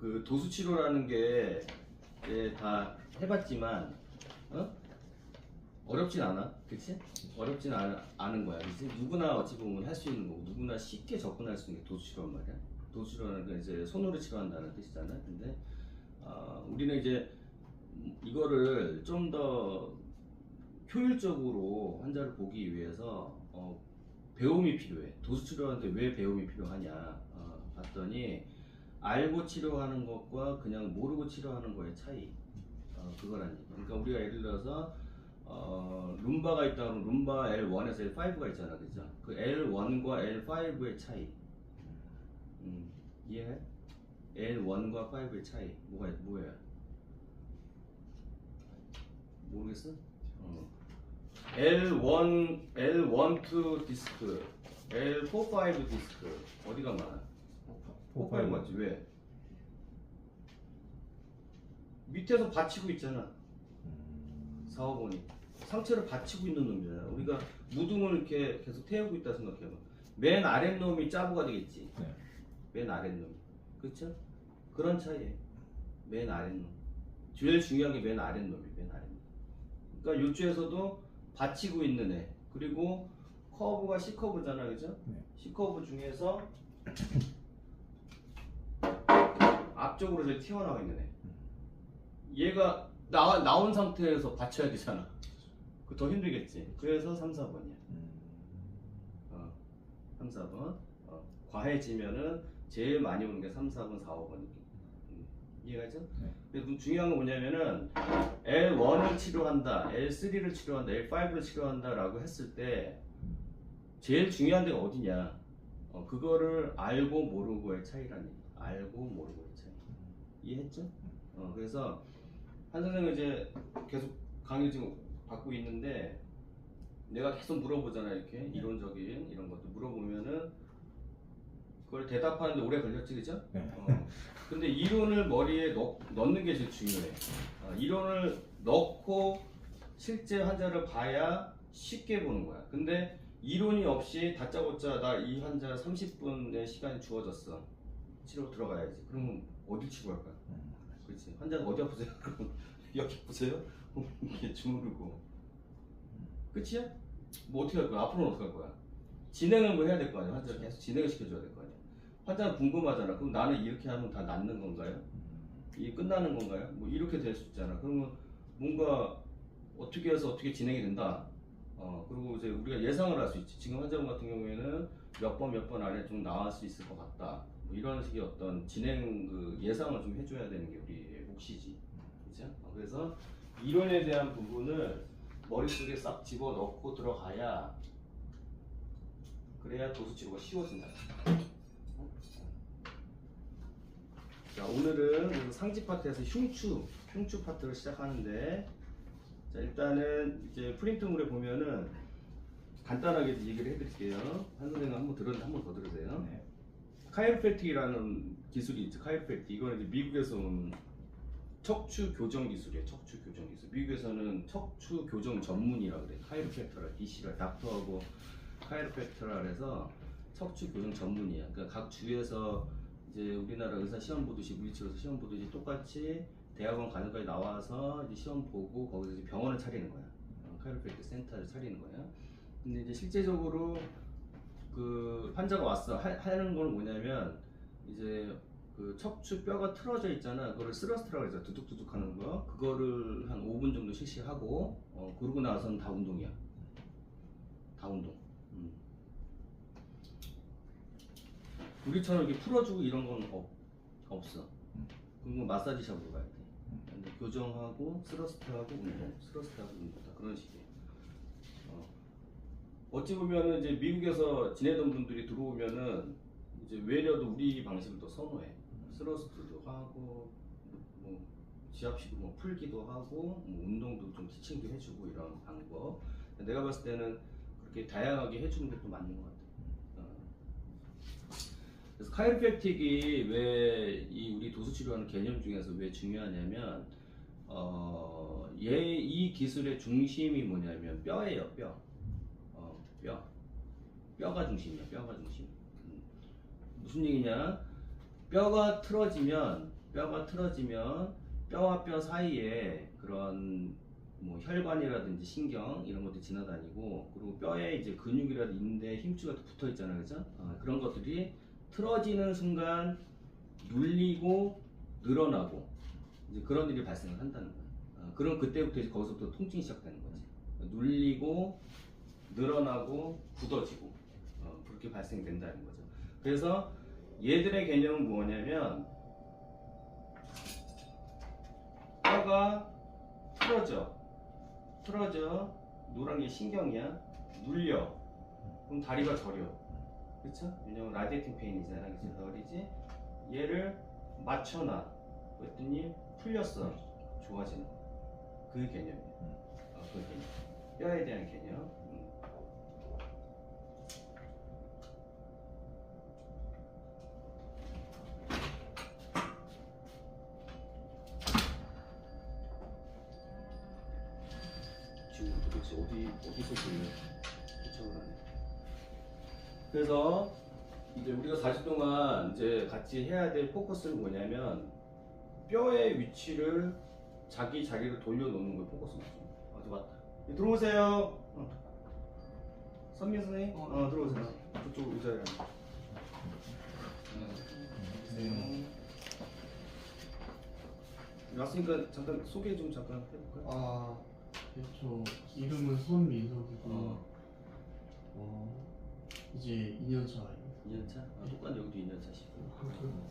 그 도수 치료라는 게 이제 다 해봤지만 어렵진 않아, 그치? 어렵진 않은 거야, 그치? 누구나 어찌 보면 할 수 있는 거고 누구나 쉽게 접근할 수 있는 게 도수 치료란 말이야. 도수 치료라는 건 이제 손으로 치료한다는 뜻이잖아. 근데 우리는 이제 이거를 좀 더 효율적으로 환자를 보기 위해서 배움이 필요해. 도수 치료하는데 왜 배움이 필요하냐 봤더니 알고 치료하는 것과 그냥 모르고 치료하는 거의 차이. 그거라는 얘기. 그러니까 우리가 예를 들어서 룸바가 있다 그러면 룸바 L1에서 L5가 있잖아, 그죠? 그 L1과 L5의 차이. 이해해? L1과 5의 차이 뭐야? 모르겠어? L1 디스크, L4, 5 디스크 어디가 많아? 4, 5 맞지? 왜? 밑에서 받치고 있잖아. 4, 5번이 상체를 받치고 있는 놈이잖아. 우리가 무등을 이렇게 계속 태우고 있다 생각해봐. 맨 아랫놈이 짜부가 되겠지. 네. 맨 아랫놈이. 그렇죠? 그런 차이에 맨 아랫놈. 제일 중요한 게 맨 아랫놈이. 맨 아랫놈. 그러니까 요주에서도 받치고 있는 애. 그리고 커브가 C커브잖아, 그죠? 네. C커브 중에서 앞쪽으로 이제 튀어나와 있는 애. 얘가 나온 상태에서 받쳐야 되잖아. 그 더 힘들겠지. 그래서 3, 4번이야. 3, 4번. 과해지면은 제일 많이 오는 게 3, 4번, 4, 5번이기. 이해가죠? 네. 근데 중요한 건 뭐냐면은 L1을 치료한다, L3를 치료한다, L5를 치료한다 라고 했을 때 제일 중요한 데가 어디냐? 그거를 알고 모르고의 차이라는 얘기. 알고 모르고의 차이. 이해했죠? 그래서 한 선생님은 이제 계속 강의 지금 받고 있는데 내가 계속 물어보잖아. 이렇게 이론적인 이런 것도 물어보면은 그걸 대답하는데 오래 걸렸지, 그죠? 네. 근데 이론을 머리에 넣는 게 제일 중요해. 이론을 넣고 실제 환자를 봐야 쉽게 보는 거야. 근데 이론이 없이 다짜고짜 나 이 환자 30분의 시간이 주어졌어. 치료 들어가야지. 그러면 어디 치료할 거야? 그렇지. 환자가 어디 아프세요? 그러면 여기 아프세요? 이게 주무르고. 끝이야? 뭐 어떻게 할 거야? 앞으로는 어떻게 할 거야? 진행을 뭐 해야 될 거 아니야? 환자를 계속 진행을 시켜줘야 될 거 아니야? 환자는 궁금하잖아. 그럼 나는 이렇게 하면 다 낫는 건가요? 이게 끝나는 건가요? 뭐 이렇게 될 수 있잖아. 그러면 뭔가 어떻게 해서 어떻게 진행이 된다. 그리고 이제 우리가 예상을 할 수 있지. 지금 환자분 같은 경우에는 몇 번 안에 좀 나올 수 있을 것 같다. 뭐 이런 식의 어떤 진행 그 예상을 좀 해줘야 되는 게 우리의 몫이지. 그죠? 그래서 이론에 대한 부분을 머릿속에 싹 집어넣고 들어가야 그래야 도수 치료가 쉬워진다. 자, 오늘은 상지 파트에서 흉추 파트를 시작하는데, 자, 일단은 이제 프린트물에 보면은 간단하게 얘기를 해드릴게요. 한 선생님 한번 더 들으세요. 네. 카이로프랙틱이라는 기술이 있죠. 카이로프랙틱. 이거는 이제 미국에서 온 척추 교정 기술이에요. 척추 교정 기술. 미국에서는 척추 교정 전문이라고 그래요. 카이로프랙터라, DC라, 닥터하고 카이로프랙터라 해서 척추 교정 전문이야. 그러니까 각 주에서 이제 우리나라 의사 시험 보듯이 물리치료에서 시험 보듯이 똑같이 대학원 가는 거에 나와서 이제 시험 보고 거기서 이제 병원을 차리는 거야. 카이로프랙틱 센터를 차리는 거야. 근데 이제 실제적으로 그 환자가 왔어. 하는 건 뭐냐면 이제 그 척추 뼈가 틀어져 있잖아. 그거를 스러스트라고 해서 두둑두둑 하는 거. 그거를 한 5분 정도 실시하고 그러고 나서는 다 운동이야. 다 운동. 우리처럼 이렇게 풀어주고 이런 건 없어. 그건 마사지샵으로 가야 돼. 근데 교정하고 스러스트하고 운동, 스러스트하고 운동 다 그런 식이에요. 어찌 보면은 이제 미국에서 지내던 분들이 들어오면은 이제 외려도 우리 방식을 또 선호해. 스러스트도 하고 뭐 지압식으로 뭐 풀기도 하고 뭐 운동도 좀 티칭도 해주고 이런 방법. 내가 봤을 때는 그렇게 다양하게 해주는 게 또 맞는 것 같아. 그래서 카이로프랙틱이 왜 이 우리 도수 치료하는 개념 중에서 왜 중요하냐면 이 기술의 중심이 뭐냐면 뼈예요. 뼈가 중심이야. 뼈가 중심. 무슨 얘기냐? 뼈가 틀어지면 뼈가 틀어지면 뼈와 뼈 사이에 그런 뭐 혈관이라든지 신경 이런 것들이 지나다니고, 그리고 뼈에 이제 근육이라든지 인대 힘줄가 붙어 있잖아요, 그죠? 그런 것들이 틀어지는 순간 눌리고 늘어나고 이제 그런 일이 발생을 한다는 거예요. 그럼 그때부터 이제 거기서부터 통증이 시작되는 거지. 눌리고 늘어나고 굳어지고 그렇게 발생된다는 거죠. 그래서 얘들의 개념은 뭐냐면, 뼈가 틀어져 노란 게 신경이야. 눌려 그럼 다리가 저려, 그렇죠? 왜냐면 라디에이팅 페인이잖아, 그치? 덜이지. 얘를 맞춰놔 그랬더니 풀렸어, 좋아지는 거. 그 개념이야. 그 개념, 뼈에 대한 개념. 지금 도대체 어디서 도착을 하네. 그래서 이제 우리가 4주 동안 이제 같이 해야 될 포커스는 뭐냐면, 뼈의 위치를 자기 자리로 돌려놓는 걸 포커스를 줘. 아주 맞다. 들어오세요. 선민 선생님. 들어오세요. 저쪽 의자에 앉아. 왔으니까 잠깐 소개 좀 잠깐 해볼까요? 저 이름은 손민석이고 이제 2년 차예요. 2년차? 똑같이 여기도 2년차시고.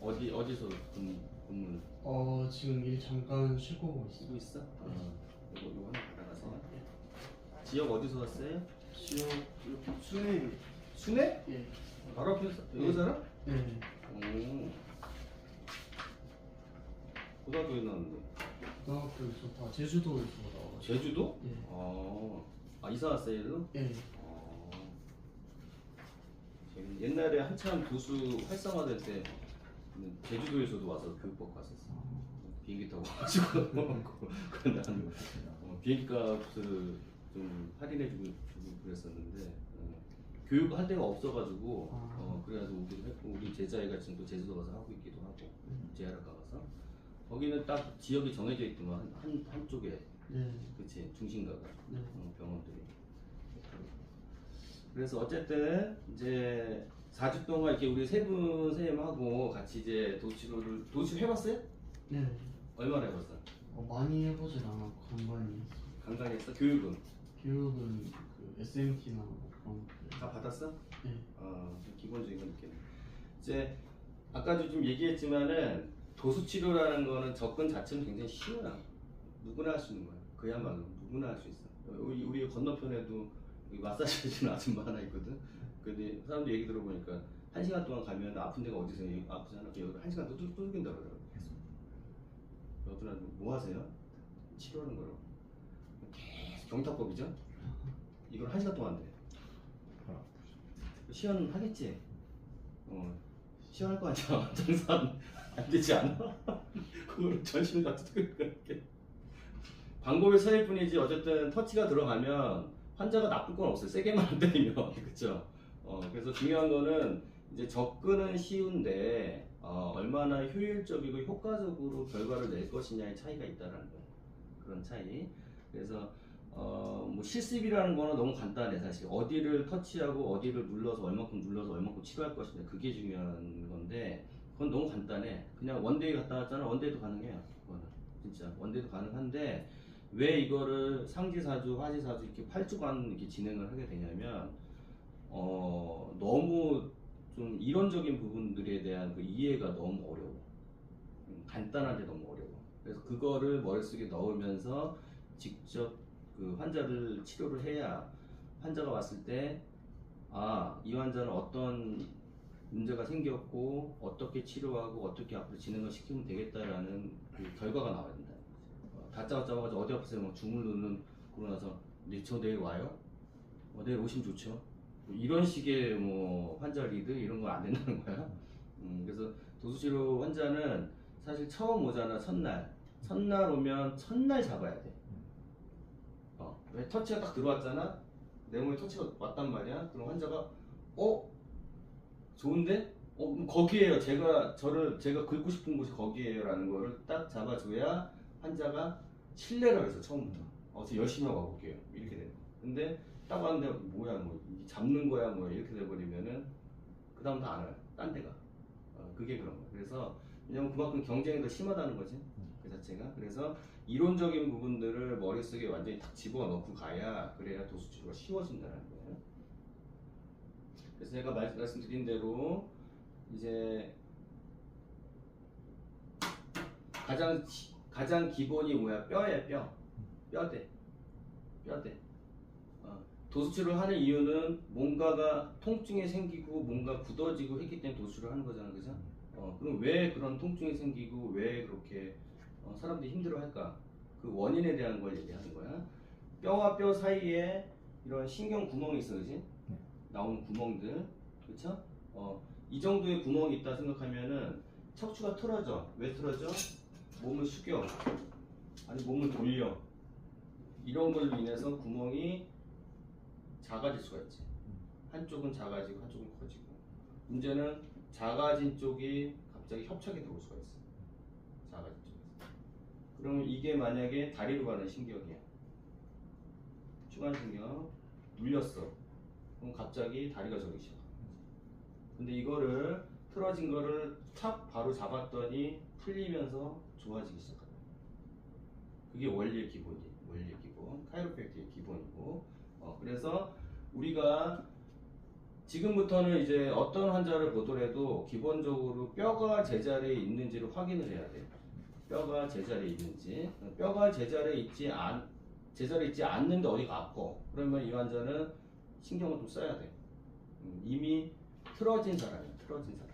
어디서 근무를? 지금 일 잠깐 쉬고 오고 있어요. 쓰고 있어? 이거 하나 받아가세요. 지역 어디서 왔어요? 지역 순회. 순회? 예. 바로 앞에 여기 살아? 네. 고등학교에 나왔는데. 고등학교에서 다 제주도에서 나와가지고. 제주도? 예. 이사 왔어요, 얘도? 예. 옛날에 한참 도수 활성화될 때 제주도에서도 와서 교육받고 왔었어. 비행기 타고 와가지고 나는 비행기 값을 좀 할인해주고 그랬었는데, 교육할 데가 없어가지고 그래가지고 오기도 했고, 우리 제자애가 지금 또 제주도 가서 하고 있기도 하고, 재활학과 가서 거기는 딱 지역이 정해져 있더만 한쪽에. 네. 그치, 중심가가. 네. 병원들이. 그래서 어쨌든 이제 4주 동안 이렇게 우리 세 분 선생님하고 같이 이제 도치료 해봤어요? 네. 얼마나 해봤어? 많이 해보진 않았고 간간히. 간간히 했어? 교육은 교육은 그 SMT나 그런 것들. 다 받았어? 네. 기본적인 건 있겠네. 이제 아까도 좀 얘기했지만은 도수치료라는 거는 접근 자체는 굉장히 쉬워요. 누구나 할 수 있는 거야. 그야말로 누구나 할 수 있어. 우리 건너편에도 마사지 해주는 아줌마 하나 있거든. 근데 사람들 얘기 들어보니까 1시간 동안 가면 아픈 데가 어디서 아프잖아. 여기 1시간 또 뚫긴다 그러더라고. 계속. 여러분 뭐 하세요? 치료하는 거로. 계속 경탁법이죠? 이걸 1시간 동안 돼. 시연하겠지? 시연할 거 아니야. 장사 안 되지 않아? 그걸 전신을 다 뜯게. 방법이 서일 뿐이지 어쨌든 터치가 들어가면 환자가 나쁠 건 없어요. 세게만 안 때리면. 그쵸? 그래서 중요한 거는 이제 접근은 쉬운데 얼마나 효율적이고 효과적으로 결과를 낼 것이냐의 차이가 있다는 거예요. 그런 차이. 그래서 뭐 실습이라는 거는 너무 간단해. 사실 어디를 터치하고 어디를 눌러서 얼마큼 치료할 것이냐, 그게 중요한 건데 그건 너무 간단해. 그냥 원데이 갔다 왔잖아. 원데이도 가능해요. 그거는 진짜 원데이도 가능한데, 왜 이거를 상지사주, 화지사주 이렇게 8주간 이렇게 진행을 하게 되냐면 너무 좀 이론적인 부분들에 대한 그 이해가 너무 어려워. 간단한데 너무 어려워. 그래서 그거를 머릿속에 넣으면서 직접 그 환자를 치료를 해야 환자가 왔을 때 이 환자는 어떤 문제가 생겼고 어떻게 치료하고 어떻게 앞으로 진행을 시키면 되겠다라는 그 결과가 나와야 된다. 다짜고짜 와가지고 어디 아프세요? 막 주물르는 그러고 나서 저 내일 와요? 내일 오시면 좋죠. 뭐 이런 식의 뭐 환자 리드 이런 거 안 된다는 거야. 그래서 도수치료 환자는 사실 처음 오잖아. 첫날 오면 첫날 잡아야 돼. 왜 터치가 딱 들어왔잖아. 내 몸에 터치가 왔단 말이야. 그럼 환자가 좋은데? 거기에요. 제가 긁고 싶은 곳이 거기에요라는 거를 딱 잡아줘야 환자가 신뢰를 해서 처음부터 저 열심히 하고 와볼게요. 이렇게 돼요. 근데 딱 왔는데 뭐야 뭐 잡는 거야 뭐 이렇게 돼버리면은 그 다음부터 안 와요. 딴 데가. 그게 그런 거예요. 그래서 왜냐면 그만큼 경쟁이 더 심하다는 거지. 그 자체가. 그래서 이론적인 부분들을 머릿속에 완전히 딱 집어넣고 가야 그래야 도수치료가 쉬워진다는 거예요. 그래서 제가 말씀드린 대로 이제 가장 기본이 뭐야? 뼈야. 뼈대. 도수치료를 하는 이유는 뭔가가 통증이 생기고 뭔가 굳어지고 했기 때문에 도수치료를 하는 거잖아, 그죠? 그럼 왜 그런 통증이 생기고 왜 그렇게 사람들이 힘들어할까? 그 원인에 대한 걸 얘기하는 거야. 뼈와 뼈 사이에 이런 신경 구멍이 있어, 그지? 나오는 구멍들, 그렇죠? 이 정도의 구멍이 있다 생각하면은 척추가 틀어져. 왜 틀어져? 몸을 숙여, 아니 몸을 돌려. 이런 걸로 인해서 구멍이 작아질 수가 있지. 한쪽은 작아지고 한쪽은 커지고. 문제는 작아진 쪽이 갑자기 협착이 들어올 수가 있어. 작아진 쪽에서. 그러면 이게 만약에 다리로 가는 신경이야. 추간신경 눌렸어. 그럼 갑자기 다리가 저리기 시작해. 근데 이거를 틀어진 거를 탁 바로 잡았더니 풀리면서 좋아지기 시작하다. 그게 원리의 기본이. 원리의 기본. 카이로프랙틱의 기본이고. 그래서 우리가 지금부터는 이제 어떤 환자를 보더라도 기본적으로 뼈가 제자리에 있는지를 확인을 해야 돼. 뼈가 제자리에 있는지. 뼈가 제자리에 있지 않는데 어디가 아파. 그러면 이 환자는 신경을 좀 써야 돼. 이미 틀어진 사람이야. 틀어진 사람.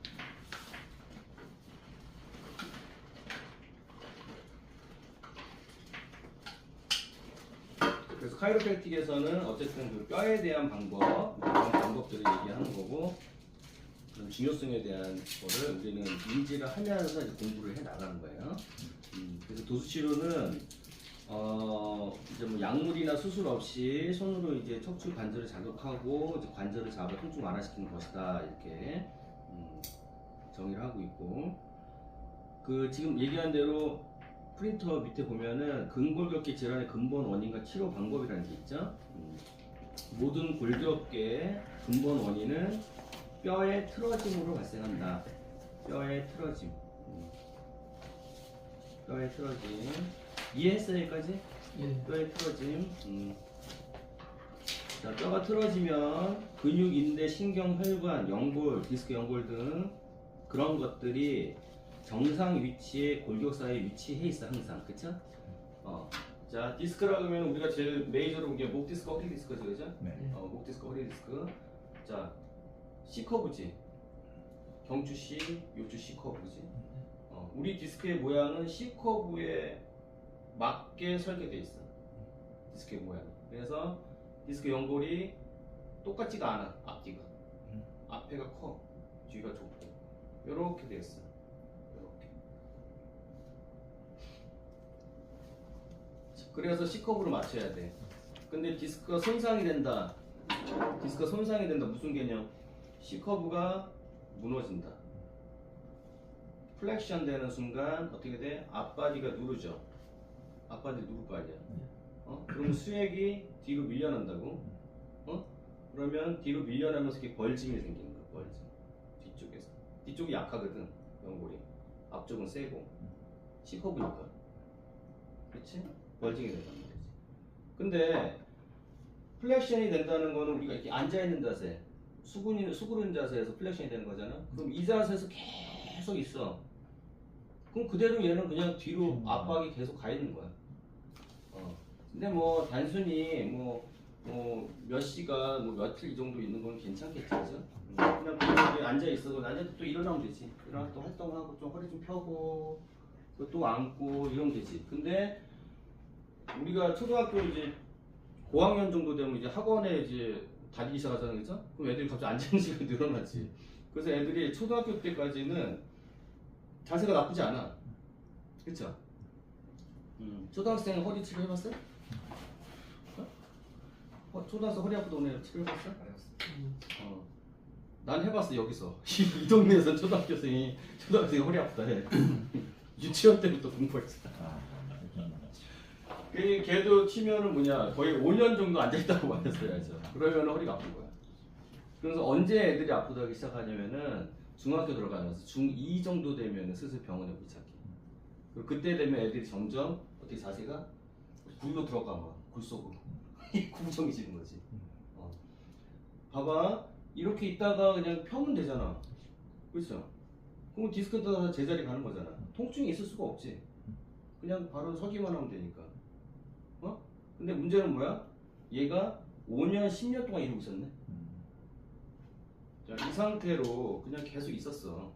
그래서 카이로프랙틱에서는 어쨌든 그 뼈에 대한 방법, 그런 방법들을 얘기하는 거고, 그런 중요성에 대한 거를 우리는 인지를 하면서 이제 공부를 해 나가는 거예요. 그래서 도수치료는 이제 뭐 약물이나 수술 없이 손으로 이제 척추 관절을 자극하고 이제 관절을 잡아 통증 완화시키는 것이다, 이렇게 정의를 하고 있고, 그 지금 얘기한 대로 프린터 밑에 보면은 근골격계 질환의 근본 원인과 치료 방법이라는 게 있죠. 모든 골격계의 근본 원인은 뼈의 틀어짐으로 발생한다. 뼈의 틀어짐. 뼈의 틀어짐. 이해했어요, 여기까지? 예. 뼈의 틀어짐. 자, 뼈가 틀어지면 근육, 인대, 신경, 혈관, 연골, 디스크 연골 등 그런 것들이 정상 위치에 골격 사이에 위치해 있어 항상. 그쵸? 자, 디스크라고 하면 우리가 제일 메이저로 본 게 목 디스크, 허리 디스크죠, 그죠? 네. 목 디스크, 허리 디스크. 자, C커브지. 경추 C, 요추 C커브지. 우리 디스크의 모양은 C커브에 맞게 설계되어 있어. 디스크의 모양이. 그래서 디스크 연골이 똑같지가 않아. 앞뒤가. 앞에가 커, 뒤가 좁고. 이렇게 되어 있어. 그래서 C컵으로 맞춰야 돼. 근데 디스크가 손상이 된다. 무슨 개념? C커브가 무너진다. 플렉션 되는 순간 어떻게 돼? 앞바디가 누르죠. 앞바디 누를 거 아니야. 그럼 수액이 뒤로 밀려난다고. 그러면 뒤로 밀려나면서 이렇게 벌짐이 생기는 거야. 벌짐. 뒤쪽에서. 뒤쪽이 약하거든. 연골이. 앞쪽은 세고. C커브니까. 그렇지? 벌징이 된단 말이지. 근데 플렉션이 된다는 거는 우리가 이렇게 앉아있는 자세, 수그른 자세에서 플렉션이 되는 거잖아. 그럼 이 자세에서 계속 있어. 그럼 그대로 얘는 그냥 뒤로 압박이 계속 가 있는 거야. 근데 뭐 단순히 뭐 몇 시간, 뭐 며칠 이 정도 있는 건 괜찮겠지, 그죠? 그냥 이렇게 앉아 있어도 앉아도 또 일어나면 되지. 일어나 또 활동하고 좀 허리 좀 펴고 또 앉고 이러면 되지. 근데 우리가 초등학교 이제 고학년 정도 되면 이제 학원에 이제 다니기 시작하잖아요, 그죠? 그럼 애들이 갑자기 앉아있는 시간이 늘어나지. 그래서 애들이 초등학교 때까지는 자세가 나쁘지 않아. 그쵸? 초등학생 허리 치료 해봤어요? 초등학생 허리 아프다 오늘 치료 해봤어? 난 해봤어 여기서 이 동네에서 초등학생이 허리 아프다 해. 유치원 때부터 공부했어. 걔도 치면은 뭐냐 거의 5년 정도 앉아있다고 말했어야죠. 그러면 허리가 아픈 거야. 그래서 언제 애들이 아프다기 시작하냐면은 중학교 들어가면서 중2 정도 되면 슬슬 병원에 오기 시작해. 그리고 그때 되면 애들이 점점 어떻게 자세가 굴로 들어가 막 굴속으로 구부정해지는 거지. 봐봐 이렇게 있다가 그냥 펴면 되잖아. 그렇죠? 그럼 디스크 따라 제자리 가는 거잖아. 통증이 있을 수가 없지. 그냥 바로 서기만 하면 되니까. 근데 문제는 뭐야? 얘가 5년, 10년 동안 이러고 있었네. 자, 이 상태로 그냥 계속 있었어.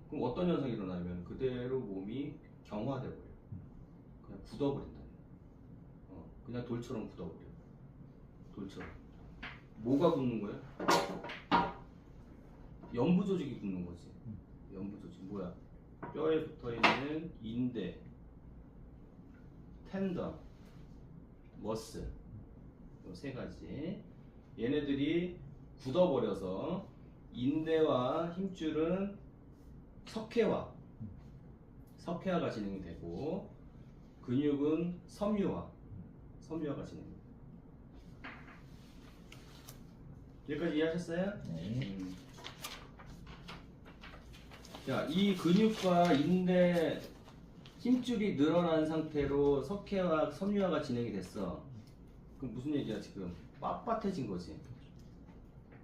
그럼 어떤 현상이 일어나면 그대로 몸이 경화돼 버려. 그냥 굳어버린다. 그냥 돌처럼 굳어버려. 돌처럼. 뭐가 굳는 거야? 연부 조직이 굳는 거지. 연부 조직 뭐야? 뼈에 붙어 있는 인대, 텐던, 머슬 이 세 가지. 얘네들이 굳어버려서 인대와 힘줄은 석회화가 진행이 되고 근육은 섬유화가 진행이 돼요. 여기까지 이해하셨어요? 네. 자, 이 근육과 인대 힘줄이 늘어난 상태로 석회화, 섬유화가 진행이 됐어. 그럼 무슨 얘기야 지금? 빳빳해진 거지.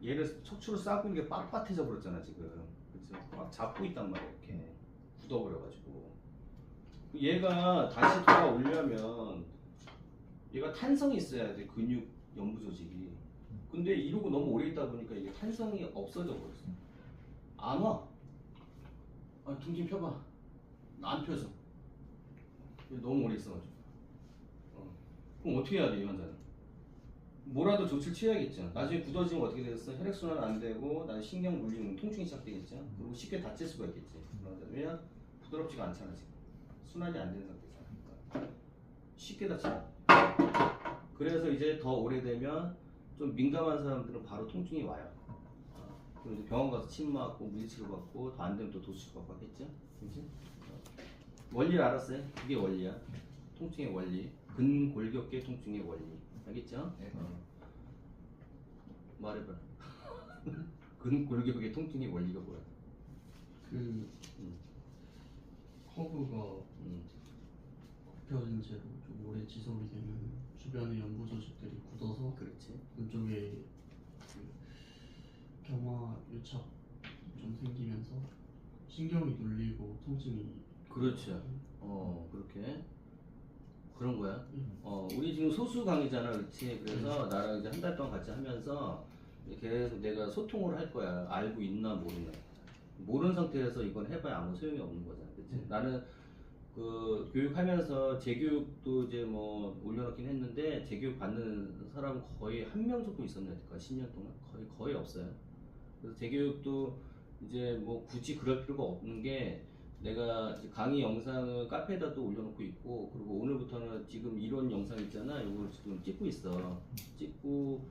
얘를 척추를 싸고 있는 게 빳빳해져 버렸잖아 지금. 그렇죠? 막 잡고 있단 말이야 이렇게. 굳어버려가지고. 얘가 다시 돌아오려면 얘가 탄성이 있어야 돼. 근육 연부 조직이. 근데 이러고 너무 오래 있다 보니까 이게 탄성이 없어져 버렸어. 안 와. 등 좀 펴봐. 안 펴져. 너무 오래 있어가지고. 그럼 어떻게 해야 돼 이 환자는? 뭐라도 조치를 취해야겠죠. 나중에 굳어지면 어떻게 되겠어? 혈액순환 안 되고 나중에 신경 눌리면 통증이 시작되겠죠. 그리고 쉽게 다칠 수가 있겠지. 왜냐? 부드럽지가 않잖아 지금. 순환이 안 되는 상태잖아. 쉽게 다쳐. 그래서 이제 더 오래되면 좀 민감한 사람들은 바로 통증이 와요. 그럼 이제 병원 가서 침 맞고 물리치료 받고 더 안 되면 또 도수치료 받고 하겠죠. 그렇지? 원리를 알았어요? 그게 원리야. 통증의 원리. 근골격계 통증의 원리. 알겠죠? 네. 말해봐. 근골격계 통증의 원리가 뭐야? 커브가 굽혀진 채로 좀 오래 지속이 되면 주변의 연부 조직들이 굳어서 그렇지. 그쪽에 그 경화 유착 좀 생기면서 신경이 눌리고 통증이. 그렇죠. 그렇게 그런 거야. 우리 지금 소수 강의잖아, 그렇지? 그래서 나랑 이제 한 달 동안 같이 하면서 계속 내가 소통을 할 거야. 알고 있나 모르나. 모르는 상태에서 이건 해봐야 아무 소용이 없는 거잖아, 그렇지? 나는 그 교육하면서 재교육도 이제 뭐 올려놓긴 했는데 재교육 받는 사람은 거의 한 명 정도 있었나 될까? 10년 동안 거의 없어요. 그래서 재교육도 이제 뭐 굳이 그럴 필요가 없는 게 내가 이제 강의 영상을 카페에다도 올려놓고 있고 그리고 오늘부터는 지금 이론 영상 있잖아. 이걸 지금 찍고 있어. 찍고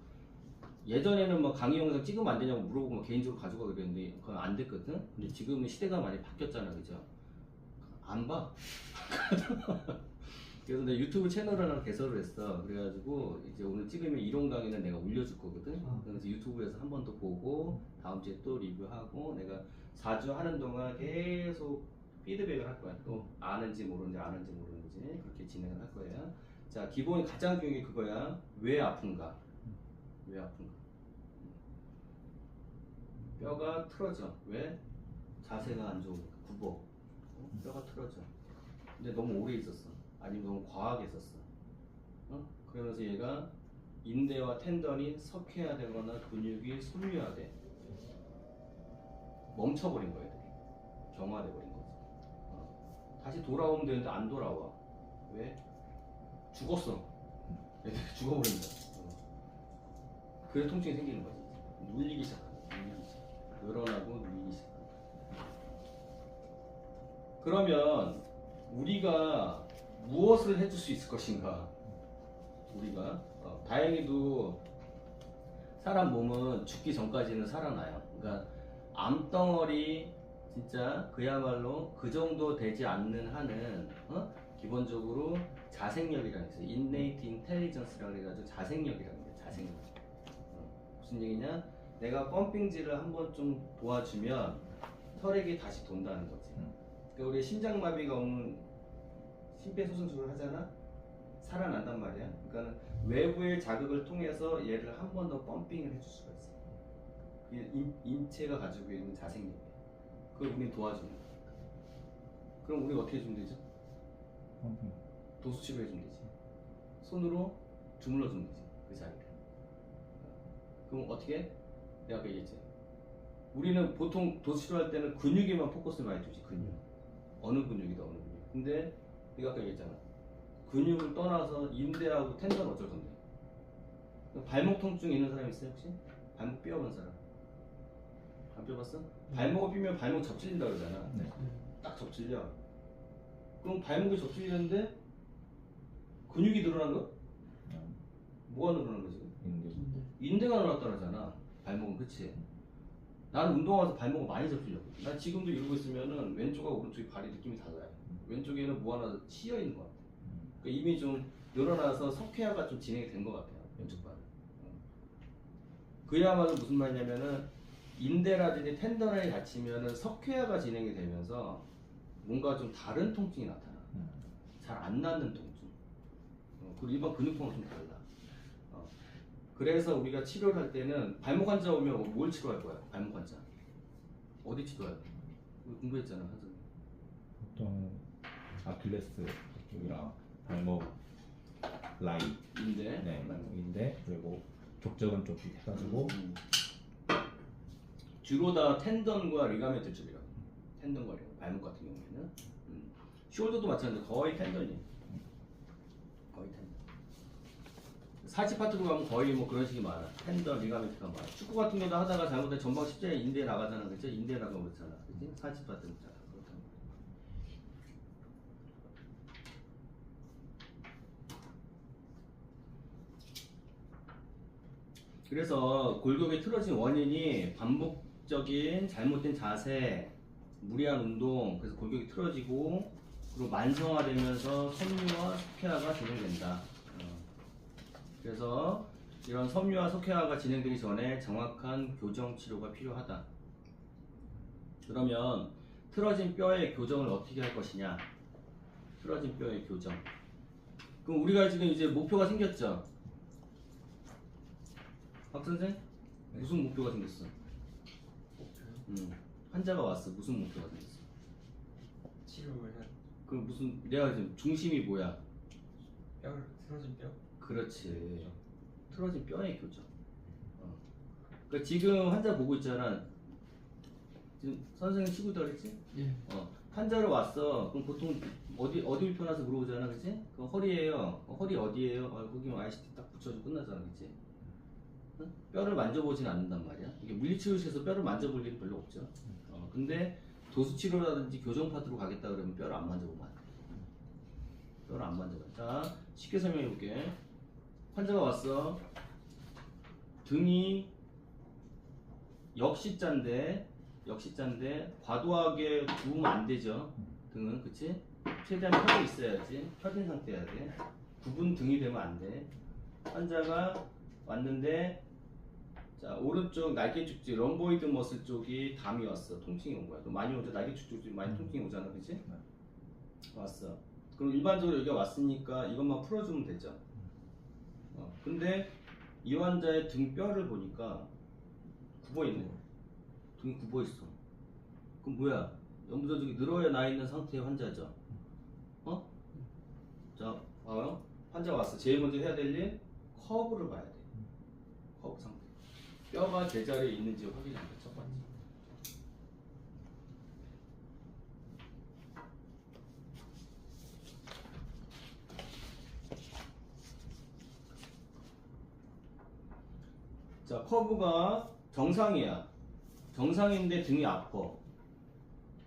예전에는 막 강의 영상 찍으면 안 되냐고 물어보고 막 개인적으로 가져가 그랬는데 그건 안 됐거든. 근데 지금은 시대가 많이 바뀌었잖아, 그죠? 안 봐. 그래서 내가 유튜브 채널을 하나 개설을 했어. 그래가지고 이제 오늘 찍으면 이론 강의는 내가 올려줄 거거든. 그래서 유튜브에서 한 번 더 보고 다음 주에 또 리뷰하고 내가 4주 하는 동안 계속 피드백을 할 거야. 또 아는지 모르는지 그렇게 진행을 할 거예요. 자, 기본 가장 중요한 게 그거야. 왜 아픈가? 왜 아픈가? 뼈가 틀어져. 왜? 자세가 안 좋으니까. 굽어. 뼈가 틀어져. 근데 너무 오래 있었어. 아니면 너무 과하게 있었어. 그러면서 얘가 인대와 텐던이 석회화되거나 근육이 섬유화돼. 멈춰버린 거야, 애들이. 경화돼버린 거지. 다시 돌아오면 되는데 안 돌아와. 왜? 죽었어. 애들이 죽어버린다. 그래서 통증이 생기는 거지. 눌리기 시작한다. 늘어나고 눌리기 시작한다. 그러면 우리가 무엇을 해줄 수 있을 것인가? 우리가 다행히도 사람 몸은 죽기 전까지는 살아나요. 그러니까 암덩어리 진짜 그야말로 그 정도 되지 않는 한은 기본적으로 자생력이라는 게 있어요. innate intelligence라고 해가지고 자생력이라는 거예요. 자생력. 무슨 얘기냐? 내가 펌핑질을 한번 좀 도와주면 혈액이 다시 돈다는 거지. 그러니까 우리 심장마비가 오면 심폐소생술을 하잖아? 살아난단 말이야. 그러니까 외부의 자극을 통해서 얘를 한 번 더 펌핑을 해줄 수가 있어. 이게 인체가 가지고 있는 자생력이야. 그걸 우리는 도와주는 거야. 그럼 우리가 어떻게 해주면 되죠? 도수 치료해주면 되지. 손으로 주물러주면 되지. 그 자리를. 그럼 어떻게? 내가 아까 얘기했지. 우리는 보통 도수 치료할 때는 근육에만 포커스를 많이 두지. 근육. 어느 근육이다 어느 근육. 근데 내가 아까 얘기했잖아. 근육을 떠나서 인대하고 텐던 어쩔 건데. 발목 통증 있는 사람 있어요 혹시? 발목 삐어본 사람? 안 삐어봤어? 발목을 삐면 발목 접질린다 그러잖아. 네. 딱 접질려. 그럼 발목이 접질리는데 근육이 늘어난 거? 뭐가 늘어난 거지? 인대가 늘어났다잖아. 발목은 그치? 나는 운동하면서 발목을 많이 접질렸거든. 난 지금도 이러고 있으면은 왼쪽하고 오른쪽이 발이 느낌이 달라요. 왼쪽에는 뭐 하나 치여 있는 것 같아. 그러니까 이미 좀 늘어나서 석회화가 좀 진행이 된 것 같아요. 왼쪽 발은. 그야말로 무슨 말이냐면은 인대라든지 텐더널이 다치면은 석회화가 진행이 되면서 뭔가 좀 다른 통증이 나타나. 잘 안 낫는 통증. 그리고 일반 근육통은 좀 달라. 그래서 우리가 치료를 할 때는 발목 환자 오면 뭘 치료할 거야? 발목 환자. 어디 치료할 거야? 공부했잖아, 선생님. 보통 아킬레스 쪽이랑 발목 라인, 인대. 네, 발목인데 그리고 족저근 쪽 해가지고 주로 다 텐던과 리가멘트 쪽이라고. 텐던과 리가멘트. 발목 같은 경우에는. 숄더도 마찬가지로 거의 텐던이에요. 거의 텐던. 사지 파트로 가면 거의 뭐 그런 식이 많아. 텐던, 리가멘트가 많아. 축구 같은 거도 하다가 잘못해 전방 십자에 인대에 나가잖아, 그치? 인대에 나가면 그렇잖아, 그치? 사지 파트는 잘 그렇다고. 그래서 골격이 틀어진 원인이 반복적인 잘못된 자세, 무리한 운동, 그래서 골격이 틀어지고 그리고 만성화되면서 섬유와 석회화가 진행된다. 그래서 이런 섬유화 석회화가 진행되기 전에 정확한 교정 치료가 필요하다. 그러면 틀어진 뼈의 교정을 어떻게 할 것이냐? 틀어진 뼈의 교정. 그럼 우리가 지금 이제 목표가 생겼죠? 박 선생? 무슨 목표가 생겼어? 환자가 왔어. 무슨 목표가 생겼어? 치료를 해야 그 무슨 내가 지금 중심이 뭐야? 뼈를 틀어진 뼈? 그렇지. 틀어진 뼈의 교정. 그러니까 지금 환자 보고 있잖아. 지금 선생님 치고 있다 그랬지? 예. 환자로 왔어. 그럼 보통 어디 불편해서 물어보잖아, 그치? 그 허리예요. 허리 어디예요? 거기 ICT 딱 붙여주고 끝나잖아, 그치? 응? 뼈를 만져보진 않는단 말이야. 이게 물리치료실에서 뼈를 만져볼 일이 별로 없죠. 근데 도수치료라든지 교정 파트로 가겠다 그러면 뼈를 안 만져보면 안 돼. 뼈를 안 만져봐. 자, 쉽게 설명해 볼게. 환자가 왔어. 등이 역시자인데 과도하게 구우면 안 되죠. 등은, 그치? 최대한 펴져 있어야지. 펴진 상태여야 돼. 굽은 등이 되면 안 돼. 환자가 왔는데, 자, 오른쪽 날개축지, 럼보이드 머슬 쪽이 담이 왔어. 통증이 온 거야. 많이 오죠. 날개축 쪽이 많이 통증이 오잖아, 그치? 왔어. 그럼 일반적으로 여기가 왔으니까 이것만 풀어주면 되죠. 근데 이 환자의 등뼈를 보니까 굽어있네. 등이 굽어있어. 그럼 뭐야? 연부조직이 늘어야 나 있는 상태의 환자죠. 자, 봐요. 환자가 왔어. 제일 먼저 해야 될 일, 커브를 봐야 돼. 커브 상태. 뼈가 제자리에 있는지 확인하는 거 첫 번째. 자, 커브가 정상이야. 정상인데 등이 아파.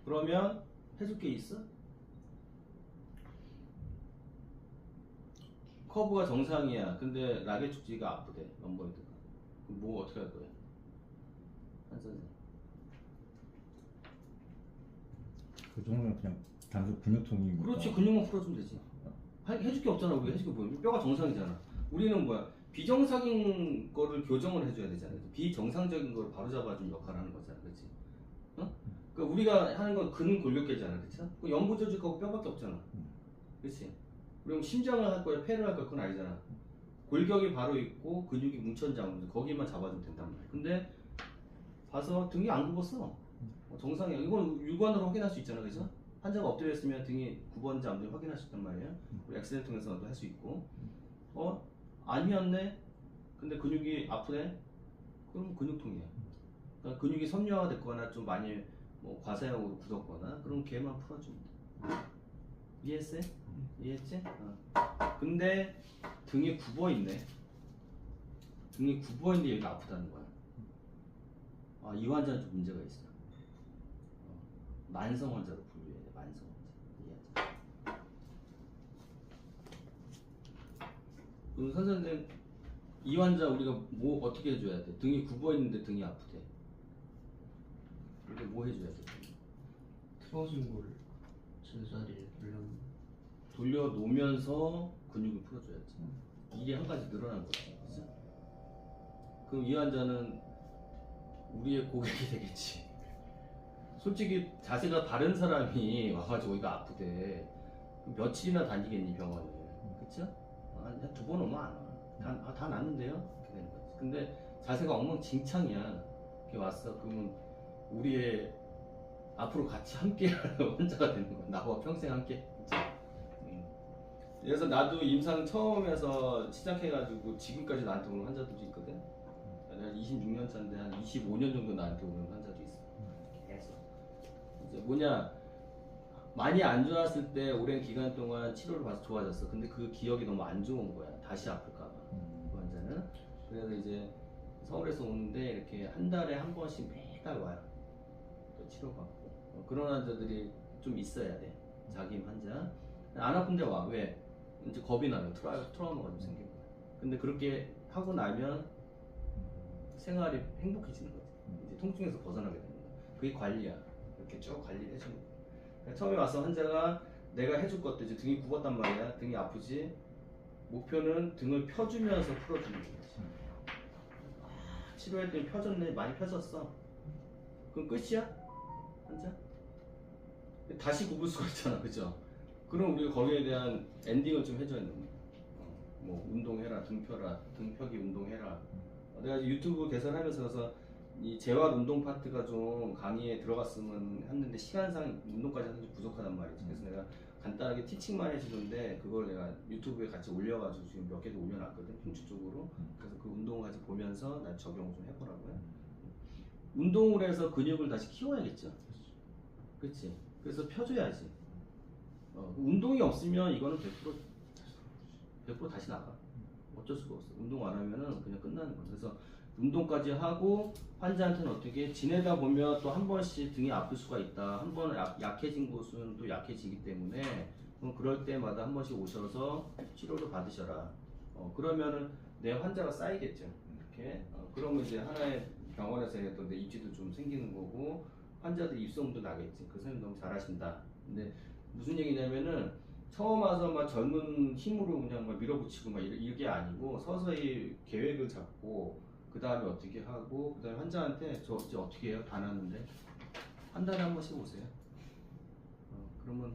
그러면 해줄 게 있어? 커브가 정상이야. 근데 라게 축지가 아프대. 럼보이드가. 그럼 뭐 어떻게 할 거예요? 한 선생. 그 정도면 그냥 단순 근육통이니까. 그렇지, 근육만 풀어주면 되지. 해줄 게 없잖아. 우리가 해줄 게 뭐야? 뼈가 정상이잖아. 우리는 뭐야? 비정상인 거를 교정을 해줘야 되잖아. 비정상적인 걸 바로잡아주는 역할을 하는 거잖아. 그렇지? 어? 그러니까 우리가 하는 건 근골격계잖아. 그렇죠? 그 연부 조직하고 뼈밖에 없잖아. 그렇지? 그럼 심장을 할 거야? 폐를 할 거야? 그건 아니잖아. 골격이 바로 있고 근육이 뭉쳐있는 장면 거기만 잡아주면 된단 말이야. 근데 봐서 등이 안 굽었어. 정상이야. 이건 육안으로 확인할 수 있잖아. 그죠? 환자가 엎드려 있으면 등이 굽었는지 안 굽었는지 확인할 수 있단 말이에요. 우리 엑스레이 통해서도 할 수 있고. 안 휘었네? 근데 근육이 아프네? 그럼 근육통이야. 그러니까 근육이 섬유화가 됐거나 좀 많이 뭐 과사형으로 굳었거나 그럼 걔만 풀어주면 돼. 이해했어? 이해했지? 근데 등이 굽어있네. 등이 굽어있는데 여기가 아프다는 거야. 이 환자는 좀 문제가 있어. 만성 환자로 분류해야 돼. 만성 환자. 이해하자. 그럼 선생님, 이 환자 우리가 뭐 어떻게 해줘야 돼? 등이 굽어있는데 등이 아프대. 이렇게 뭐 해줘야 돼? 틀어진 걸 제자리에 돌려놓으면서 근육을 풀어줘야지. 이게 한 가지 늘어난 거지. 그죠? 그럼 이 환자는 우리의 고객이 되겠지. 솔직히 자세가 다른 사람이 와가지고 이거 아프대. 그럼 며칠이나 다니겠니 병원을. 그쵸? 한 2번 오면 안 와. 다 낫는데요? 이렇게 되는 거지. 근데 자세가 엉망진창이야. 이렇게 왔어. 그러면 우리의 앞으로 같이 함께 할 환자가 되는 거야. 나와 평생 함께. 그치? 그래서 나도 임상 처음에서 시작해가지고 지금까지 나한테 오는 환자들도 있거든. 내가 26년 차인데 한 25년 정도 나한테 오는 환자도 있어. 계속. 이제 뭐냐, 많이 안 좋았을 때 오랜 기간 동안 치료를 받아서 좋아졌어. 근데 그 기억이 너무 안 좋은 거야. 다시 아플까봐. 그 환자는. 그래서 이제 서울에서 오는데 이렇게 한 달에 한 번씩 매달 와요. 또 치료받고. 그런 환자들이 좀 있어야 돼. 자기 환자. 안 아픈데 와. 왜? 이제 겁이 나요. 트라우마가 좀 생긴 거야. 근데 그렇게 하고 나면 생활이 행복해지는 거지. 이제 통증에서 벗어나게 되는 거야. 그게 관리야. 이렇게 쭉 관리를 해주는 거야. 그러니까 처음에 와서 환자가 내가 해줄 것도 이제 등이 굽었단 말이야. 등이 아프지. 목표는 등을 펴주면서 풀어주는 거지. 치료했더니 펴졌네. 많이 펴졌어. 그럼 끝이야? 환자? 다시 굽을 수가 있잖아. 그죠? 그럼 우리가 거기에 대한 엔딩을 좀 해줘야 되는 거야. 뭐 운동해라, 등 펴라, 등 펴기 운동해라. 내가 유튜브 개설하면서 그래서 이 재활 운동 파트가 좀 강의에 들어갔으면 했는데 시간상 운동까지 하는 좀 부족하단 말이지. 그래서 내가 간단하게 티칭만 해주는데 그걸 내가 유튜브에 같이 올려가지고 지금 몇 개도 올려놨거든. 형식적으로. 그래서 그 운동을 같이 보면서 나 적용을 좀 해보라고요. 운동을 해서 근육을 다시 키워야겠죠. 그렇지. 그래서 펴줘야지. 운동이 없으면 이거는 100% 다시 나가. 어쩔 수가 없어. 운동 안 하면은 그냥 끝나는 거야. 그래서 운동까지 하고 환자한테는 어떻게 지내다 보면 또 한 번씩 등이 아플 수가 있다. 한 번 약해진 곳은 또 약해지기 때문에 그럴 때마다 한 번씩 오셔서 치료를 받으셔라. 그러면은 내 환자가 쌓이겠죠. 이렇게. 그러면 이제 하나의 병원에서 또 내 입지도 좀 생기는 거고 환자들 입소문도 나겠지. 그 선생님 너무 잘하신다. 근데 무슨 얘기냐면은 처음 와서 막 젊은 힘으로 그냥 막 밀어붙이고 막 이게 아니고 서서히 계획을 잡고 그 다음에 어떻게 하고 그 다음에 환자한테 저 이제 어떻게 해요? 다 났는데 한 달에 한 번씩 오세요. 그러면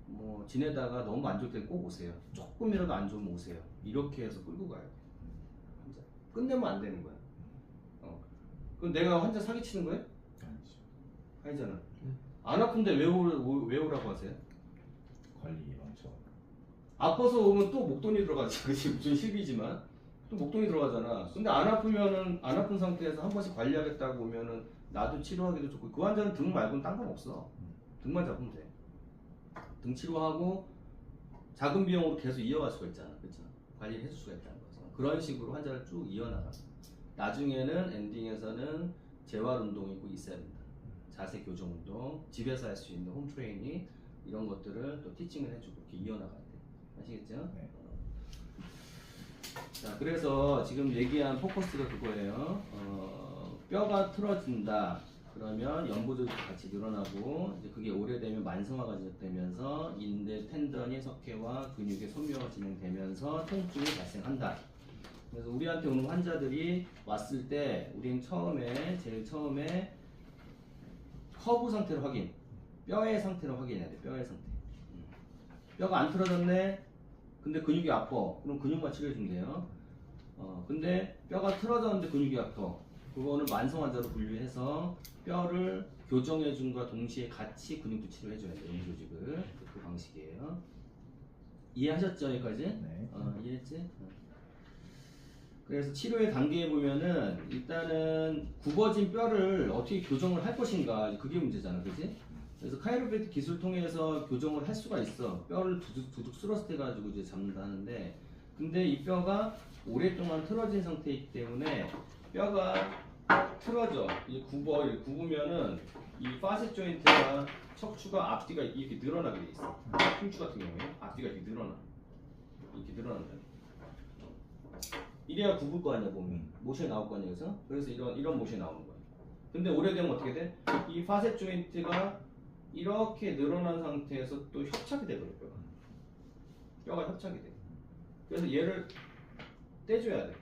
뭐 지내다가 너무 안 좋을 때 꼭 오세요. 조금이라도 안 좋으면 오세요. 이렇게 해서 끌고 가야 돼. 환자 끝내면 안 되는 거야. 그럼 내가 환자 사기치는 거예요? 아니죠. 아니잖아. 안 아픈데 왜 오라고 하세요? 관리 망쳐. 아파서 오면 또 목돈이 들어가지. 그치? 무슨 실비지만 또 목돈이 들어가잖아. 근데 안 아프면은 안 아픈 상태에서 한 번씩 관리하겠다고 오면은 나도 치료하기도 좋고 그 환자는 등 말고는 딴 건 없어. 등만 잡으면 돼. 등 치료하고 작은 비용으로 계속 이어갈 수가 있잖아. 그쵸? 관리를 해줄 수가 있다는 거죠. 그런 식으로 환자를 쭉 이어나가. 나중에는 엔딩에서는 재활 운동이 꼭 있어야 된다. 자세 교정 운동, 집에서 할 수 있는 홈 트레이닝 이런 것들을 또 티칭을 해주고 이렇게 이어나가야 돼. 아시겠죠? 네. 자, 그래서 지금 얘기한 포커스가 그거예요. 뼈가 틀어진다. 그러면 연부조직이 같이 늘어나고 이제 그게 오래되면 만성화가 시작되면서 인대, 텐던이 석회와 근육의 소묘가 진행되면서 통증이 발생한다. 그래서 우리한테 오는 환자들이 왔을 때 우리는 제일 처음에 커브 상태를 확인, 뼈의 상태를 확인해야 돼. 뼈의 상태. 뼈가 안 틀어졌네. 근데 근육이 아파. 그럼 근육만 치료해주면 돼요. 근데 뼈가 틀어졌는데 근육이 아파. 그거는 만성 환자로 분류해서 뼈를 교정해준과 동시에 같이 근육도 치료해줘야 돼요. 연부조직을. 그 방식이에요. 이해하셨죠? 여기까지? 네. 이해했지? 그래서 치료의 단계에 보면은 일단은 굽어진 뼈를 어떻게 교정을 할 것인가 그게 문제잖아, 그지? 그래서 카이로프랙틱 기술 통해서 교정을 할 수가 있어. 뼈를 두둑 쓸었을 때 가지고 이제 잡는다 하는데, 근데 이 뼈가 오랫동안 틀어진 상태이기 때문에 뼈가 틀어져 이제 굽으면은 이 파셋 조인트가 척추가 앞뒤가 이렇게 늘어나게 돼 있어. 흉추 같은 경우에 앞뒤가 이렇게 늘어난다. 이래야 굽을 거 아니야, 몸이. 모션이 나올 거 아니야, 그래서 이런 모션이 나오는 거야. 근데 오래되면 어떻게 돼? 이 파셋 조인트가 이렇게 늘어난 상태에서 또 협착이 돼버려, 뼈가 협착이 돼. 그래서 얘를 떼줘야 돼.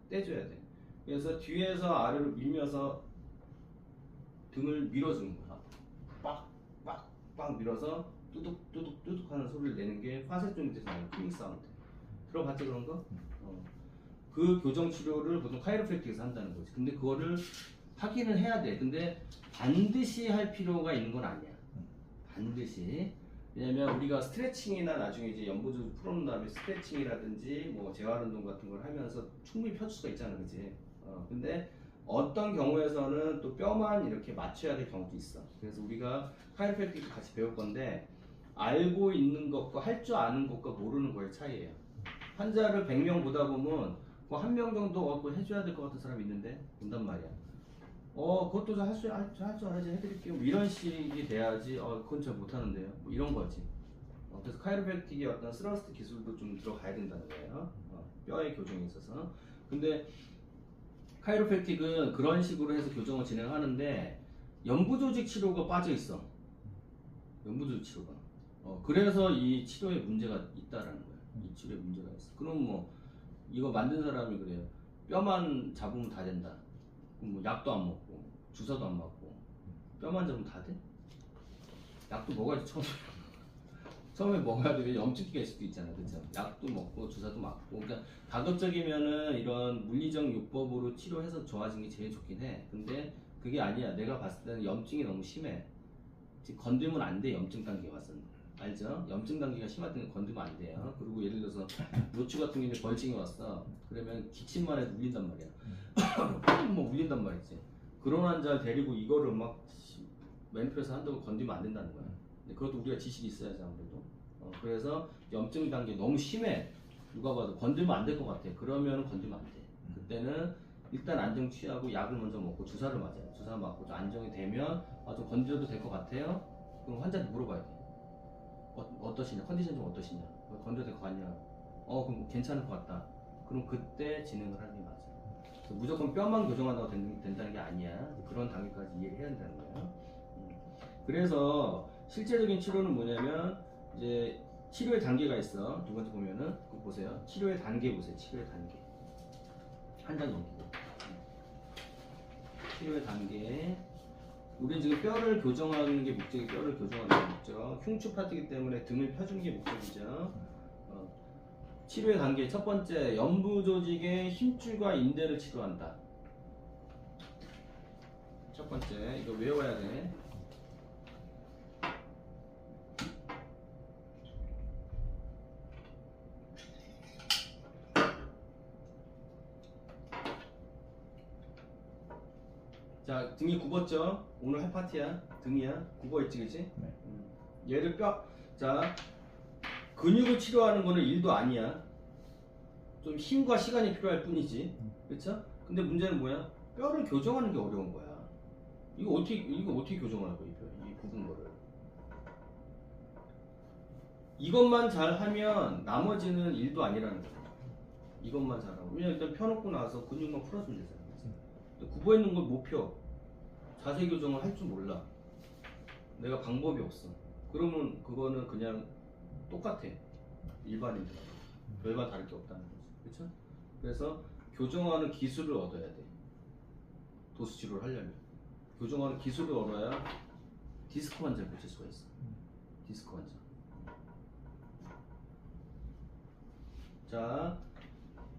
떼줘야 돼. 그래서 뒤에서 아래로 밀면서 등을 밀어주는 거야. 빡 밀어서 뚜둑 하는 소리를 내는 게 파셋 조인트에서 나는 클릭 사운드. 들어봤죠 그런 거? 그 교정 치료를 보통 카이로프랙틱에서 한다는 거지. 근데 그거를 하기는 해야 돼. 근데 반드시 할 필요가 있는 건 아니야. 반드시. 왜냐면 우리가 스트레칭이나 나중에 이제 연부조직 풀어놓은 다음에 스트레칭이라든지 뭐 재활운동 같은 걸 하면서 충분히 펴줄 수가 있잖아, 그지? 근데 어떤 경우에서는 또 뼈만 이렇게 맞춰야 될 경우도 있어. 그래서 우리가 카이로프랙틱도 같이 배울 건데 알고 있는 것과 할 줄 아는 것과 모르는 거의 차이예요. 환자를 100명 보다 보면 그 한 명 정도 해줘야 될 것 같은 사람이 있는데 본단 말이야. 그것도 할 줄 알아야지 해드릴게요. 뭐 이런 식이 돼야지. 그건 잘 못하는데요. 뭐 이런 거지. 그래서 카이로프랙틱의 어떤 스러스트 기술도 좀 들어가야 된다는 거예요. 뼈의 교정에 있어서. 근데 카이로프랙틱은 그런 식으로 해서 교정을 진행하는데 연부조직 치료가 빠져 있어. 연부조직 치료가. 그래서 이 치료에 문제가 있다라는 거야. 이 치료에 문제가 있어. 그럼 뭐 이거 만든 사람이 그래요. 뼈만 잡으면 다 된다. 그럼 뭐 약도 안 먹고 주사도 안 맞고 뼈만 잡으면 다 돼? 약도 먹어야지 처음에 먹어야 돼. 염증기가 있을 수도 있잖아, 그렇죠? 약도 먹고 주사도 맞고. 그러니까 가급적이면은 이런 물리적 요법으로 치료해서 좋아지는 게 제일 좋긴 해. 근데 그게 아니야. 내가 봤을 때는 염증이 너무 심해. 지금 건들면 안 돼. 염증 단계 왔었는데. 알죠? 염증 단계가 심할 때는 건들면 안 돼요. 그리고 예를 들어서 노추 같은 경우에 벌징이 왔어. 그러면 기침만 해도 울린단 말이야. 뭐 울린단 말이지. 그런 환자를 데리고 이거를 막 맨프에서 한다고 건들면 안 된다는 거야. 근데 그것도 우리가 지식이 있어야지 아무래도. 그래서 염증 단계 너무 심해. 누가 봐도 건들면 안 될 것 같아. 그러면 건들면 안 돼. 그때는 일단 안정 취하고 약을 먼저 먹고 주사를 맞아요. 주사 맞고 좀 안정이 되면 좀 건드려도 될 것 같아요. 그럼 환자한테 물어봐야 돼. 어떠시냐? 컨디션 좀 어떠시냐? 건드려도 될 것 같냐? 그럼 괜찮을 것 같다. 그럼 그때 진행을 하는 게 맞아. 그래서 무조건 뼈만 교정한다고 된다는 게 아니야. 그런 단계까지 이해를 해야 된다는 거예요. 그래서 실제적인 치료는 뭐냐면 이제 치료의 단계가 있어. 두 번째 보면은 그거 보세요. 치료의 단계 보세요. 치료의 단계. 한 장 넘기고. 치료의 단계. 우리는 지금 뼈를 교정하는 게 목적이 뼈를 교정하는 게 목적. 흉추 파트이기 때문에 등을 펴주는 게 목적이죠. 치료의 단계 첫 번째, 연부조직의 힘줄과 인대를 치료한다. 첫 번째, 이거 외워야 돼. 자, 등이 굽었죠? 오늘 할 파트야. 등이야. 굽어있지, 그치? 네. 얘를 자, 근육을 치료하는 거는 일도 아니야. 좀 힘과 시간이 필요할 뿐이지. 그쵸? 근데 문제는 뭐야? 뼈를 교정하는 게 어려운 거야. 이거 어떻게 교정을 할 거야, 이 굽은 거를? 이것만 잘하면 나머지는 일도 아니라는 거예요. 이것만 잘하고. 그냥 일단 펴놓고 나서 근육만 풀어주면 되잖아요. 근데 굽어 있는 걸 못 펴. 자세 교정을 할 줄 몰라. 내가 방법이 없어. 그러면 그거는 그냥 똑같아. 일반인들. 별반 다를 게 없다는 거지. 그렇죠? 그래서 교정하는 기술을 얻어야 돼. 도수 치료를 하려면. 교정하는 기술을 얻어야 디스크 환자를 고칠 수가 있어. 디스크 환자. 자,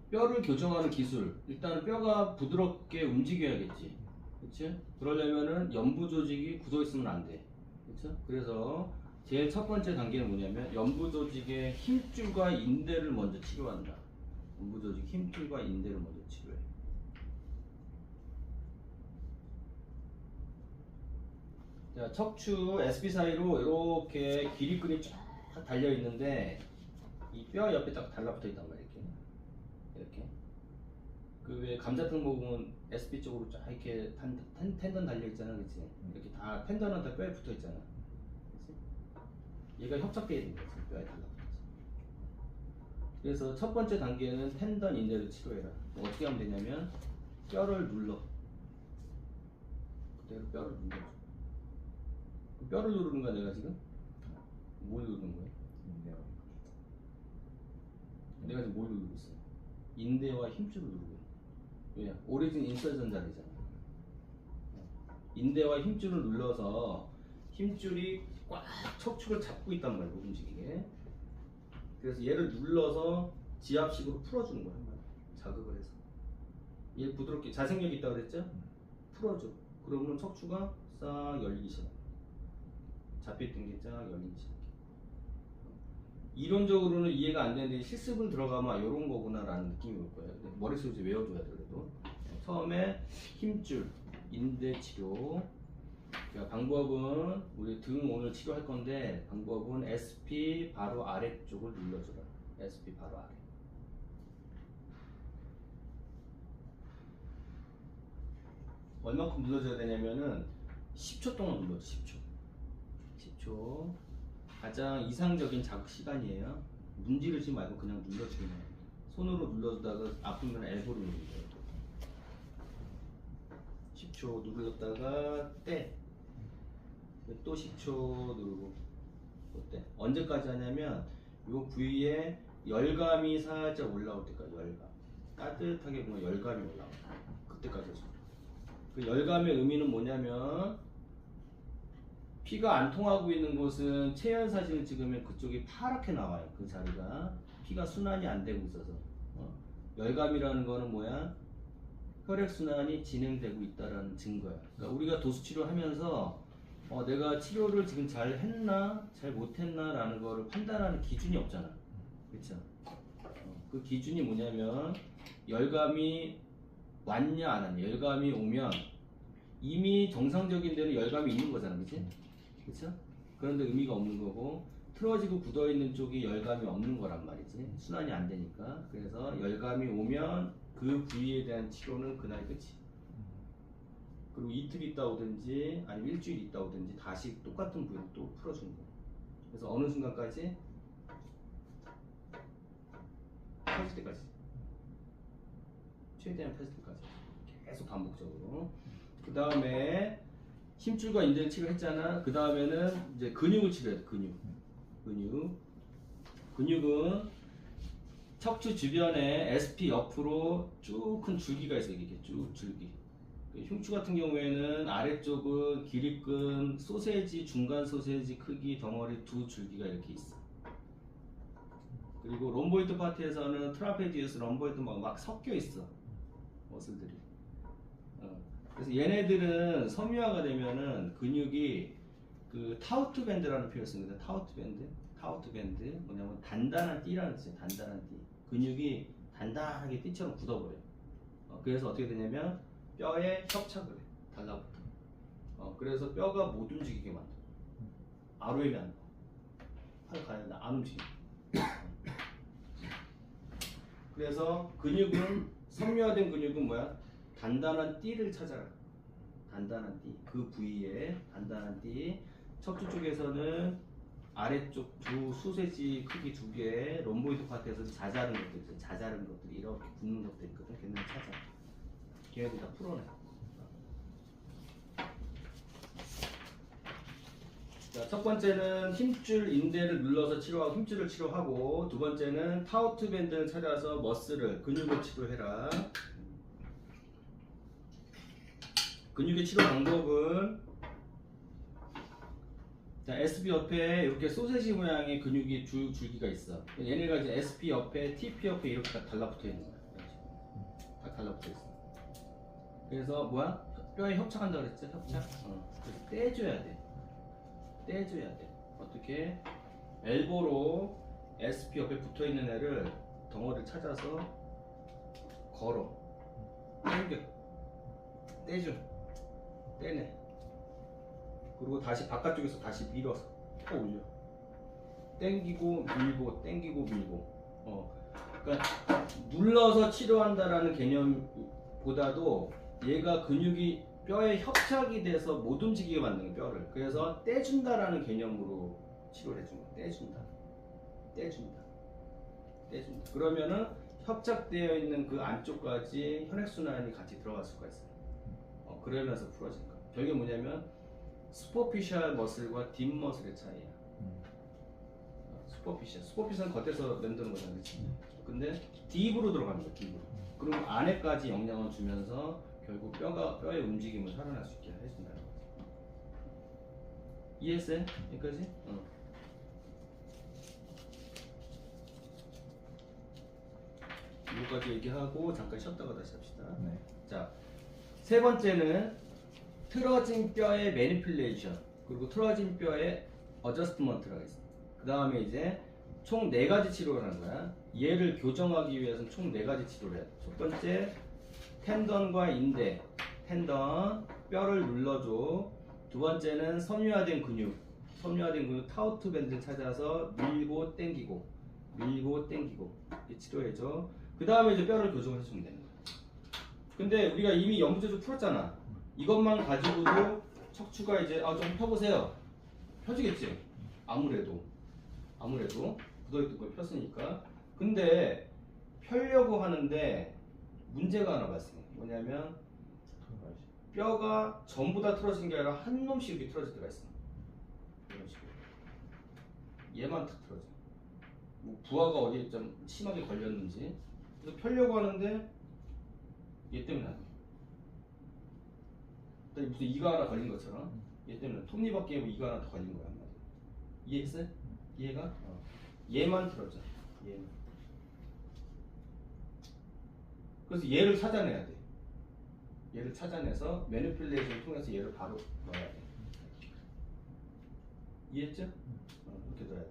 뼈를 교정하는 기술. 일단 뼈가 부드럽게 움직여야겠지. 그치? 그러려면은 연부 조직이 굳어 있으면 안 돼. 그쵸? 그래서 제일 첫 번째 단계는 뭐냐면 연부 조직의 힘줄과 인대를 먼저 치료한다. 연부 조직 힘줄과 인대를 먼저 치료해. 자, 척추 SP 사이로 이렇게 기립근이 쫙 달려 있는데 이 뼈 옆에 딱 달라붙어 있단 말이야. 이렇게. 그 외에 감자탕 먹으면 SP 쪽으로 쫙 이렇게 텐던 달려 있잖아, 그렇지? 이렇게 다 텐던은 다 뼈에 붙어 있잖아, 그렇지? 얘가 협착되어 있는 거지, 뼈에 달라붙어서. 그래서 첫 번째 단계는 텐던 인대를 치료해라. 어떻게 하면 되냐면 뼈를 눌러. 그대로 뼈를 눌러. 뼈를 누르는 거야, 내가 지금? 뭘 누르는 거야? 내가 지금 뭘 누르고 있어? 인대와 힘줄을 누르고 있는 거야. 왜? 오리진 인서전 자리잖아. 인대와 힘줄을 눌러서 힘줄이 꽉 척추를 잡고 있단 말이야, 움직이게. 그래서 얘를 눌러서 지압식으로 풀어주는 거야, 한 번. 자극을 해서. 얘 부드럽게 자생력 있다고 그랬죠? 풀어줘. 그러면 척추가 싹 열리기 시작해. 잡혀있던 게 쫙 열리기 시작해. 이론적으로는 이해가 안 되는데 실습을 들어가면 이런 거구나라는 느낌이 올 거예요. 머릿속에 이제 외워줘야 돼. 그래도 처음에 힘줄, 인대 치료. 그러니까 방법은 우리 등 오늘 치료할 건데 방법은 SP 바로 아래쪽을 눌러줘라. SP 바로 아래. 얼마큼 눌러줘야 되냐면은 10초 동안 눌러줘. 10초. 10초. 가장 이상적인 자극 시간이에요. 문지르지 말고 그냥 눌러주기만 해요. 손으로 눌러주다가 아프면 엘보로 누르면 돼요. 10초 눌렀다가 떼. 또 10초 누르고 또 떼. 언제까지 하냐면 이 부위에 열감이 살짝 올라올 때까지. 열감. 따뜻하게 보면 열감이 올라와. 그때까지 해줘. 그 열감의 의미는 뭐냐면 피가 안 통하고 있는 곳은 체열 사진을 찍으면 그쪽이 파랗게 나와요. 그 자리가 피가 순환이 안 되고 있어서. 열감이라는 거는 뭐야? 혈액 순환이 진행되고 있다라는 증거야. 그러니까 우리가 도수 치료하면서 내가 치료를 지금 잘 했나 잘 못했나라는 거를 판단하는 기준이 없잖아. 그렇죠? 그 기준이 뭐냐면 열감이 왔냐 안 왔냐. 열감이 오면 이미 정상적인 데는 열감이 있는 거잖아, 그렇지? 그렇죠? 그런데 의미가 없는 거고 틀어지고 굳어 있는 쪽이 열감이 없는 거란 말이지. 순환이 안 되니까. 그래서 열감이 오면 그 부위에 대한 치료는 그날 끝이. 그리고 이틀 있다 오든지 아니면 일주일 있다 오든지 다시 똑같은 부위를 또 풀어주는 거예요. 그래서 어느 순간까지 펴질 때까지. 최대한 펴질 때까지. 계속 반복적으로. 그 다음에 힘줄과 인대를 치료했잖아. 그 다음에는 이제 근육을 치료해. 근육은 척추 주변에 SP 옆으로 쭉 큰 줄기가 있어요. 이렇게 쭉 줄기. 흉추 같은 경우에는 아래쪽은 기립근, 소세지, 중간 소세지 크기 덩어리 두 줄기가 이렇게 있어. 그리고 롬보이드 파트에서는 트라페지우스, 롬보이드 막 섞여 있어. 머슬들이. 그래서 얘네들은 섬유화가 되면은 근육이 그 타우트 밴드라는 표현을 씁니다. 타우트 밴드 뭐냐면 단단한 띠라는 뜻이에요. 단단한 띠. 근육이 단단하게 띠처럼 굳어버려요. 그래서 어떻게 되냐면 뼈에 협착을 해. 달라붙어. 그래서 뼈가 못 움직이게 만들어. ROM이 안 나. 팔 가는데 안 움직여. 그래서 근육은 섬유화된 근육은 뭐야? 단단한 띠를 찾아라. 단단한 띠. 그 부위에 단단한 띠. 척추 쪽에서는 아래쪽 두 소세지 크기 두 개에 롬보이드 파트에서 자자른 것들 있죠. 자자른 것들이 이렇게 붙는 것들 있거든. 걔는 찾아. 걔네들 다 풀어내. 자, 첫 번째는 힘줄 인대를 눌러서 치료하고 힘줄을 치료하고, 두 번째는 타우트 밴드를 찾아서 머슬을 근육을 치료해라. 근육의 치료 방법은, 자, SP 옆에 이렇게 소세지 모양의 근육이 두 줄기가 있어. 얘네가 이제 SP 옆에, TP 옆에 이렇게 다 달라붙어 있는 거야. 이런 식으로. 다 달라붙어 있어. 그래서 뭐야? 뼈에 협착한다 그랬죠? 협착? 그래서 떼줘야 돼. 떼줘야 돼. 어떻게? 엘보로 SP 옆에 붙어 있는 애를 덩어리를 찾아서 걸어. 당겨. 떼줘. 떼내. 그리고 다시 바깥쪽에서 다시 밀어서 펴 올려. 땡기고 밀고 땡기고 밀고. 그러니까 눌러서 치료한다라는 개념보다도 얘가 근육이 뼈에 협착이 돼서 못 움직이게 만드는 뼈를. 그래서 떼준다라는 개념으로 치료를 해준 거야. 떼준다. 떼준다. 떼준다. 그러면은 협착되어 있는 그 안쪽까지 혈액순환이 같이 들어갈 수가 있어요. 그러면서 풀어진 거야. 저게 뭐냐면 슈퍼피셜 머슬과 딥 머슬의 차이야. 슈퍼피셜은 겉에서 만드는 거잖아, 그렇지? 근데 딥으로 들어가는 거야, 딥으로. 그리고 안에까지 영향을 주면서 결국 뼈의 움직임을 살아날 수 있게 해준다는 거지. 이해했어요? 여기까지? 이거까지 얘기하고 잠깐 쉬었다가 다시 합시다. 네. 자, 세 번째는 틀어진 뼈의 매니플레이션, 그리고 틀어진 뼈의 어저스트먼트라고 있어. 그 다음에 이제 총 4가지 치료를 하는 거야. 얘를 교정하기 위해서는 총 4가지 치료를 해야 돼. 첫 번째, 텐던과 인대, 텐던, 뼈를 눌러줘. 두 번째는 섬유화된 근육 타우트 밴드 찾아서 밀고 땡기고 이렇게 치료해줘. 그 다음에 이제 뼈를 교정을 해주면 되는 거야. 근데 우리가 이미 영구제조 풀었잖아. 이것만 가지고도 척추가 이제 좀 펴보세요. 펴지겠지? 아무래도 굳어있던 걸 폈으니까. 근데 펴려고 하는데 문제가 하나 발생해. 뭐냐면 뼈가 전부 다 틀어진 게 아니라 한 놈씩 이렇게 틀어질 때가 있어. 이런 식으로. 얘만 탁 틀어져. 뭐 부하가 어디에 좀 심하게 걸렸는지. 그래서 펴려고 하는데 얘 때문에 안 돼. 무슨 이가 하나 걸린 것처럼 얘 때문에 톱니바퀴에 뭐 이가 하나 더 걸린 거야. 이해했어요? 이해가? 얘만 틀어져. 얘만. 그래서 얘를 찾아내야 돼. 얘를 찾아내서 매니플레이션을 통해서 얘를 바로 넣어야 돼. 이해했죠? 이렇게 넣어야 돼.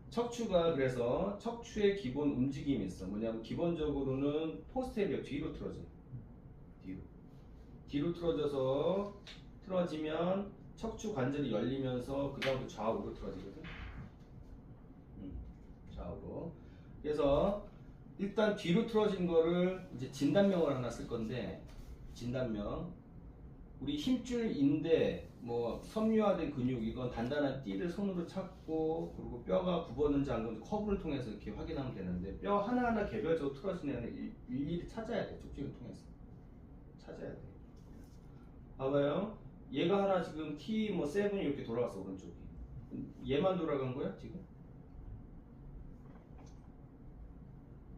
척추가 그래서 척추의 기본 움직임이 있어. 뭐냐면 기본적으로는 포스테리어 뒤로 틀어져. 뒤로 틀어져서 틀어지면 척추 관절이 열리면서 그 다음부터 좌우로 틀어지거든. 좌우로. 그래서 일단 뒤로 틀어진 거를 이제 진단명을 하나 쓸 건데, 진단명. 우리 힘줄 인대, 뭐 섬유화된 근육, 이건 단단한 띠를 손으로 찾고, 그리고 뼈가 굽었는지 안 굽었는지 커브를 통해서 이렇게 확인하면 되는데, 뼈 하나하나 개별적으로 틀어진 애는 일일이 찾아야 돼. 쪽지를 통해서 찾아야 돼. 봐봐요. 얘가 하나 지금 T 뭐 7이 이렇게 돌아갔어, 오른쪽이. 얘만 돌아간 거야 지금?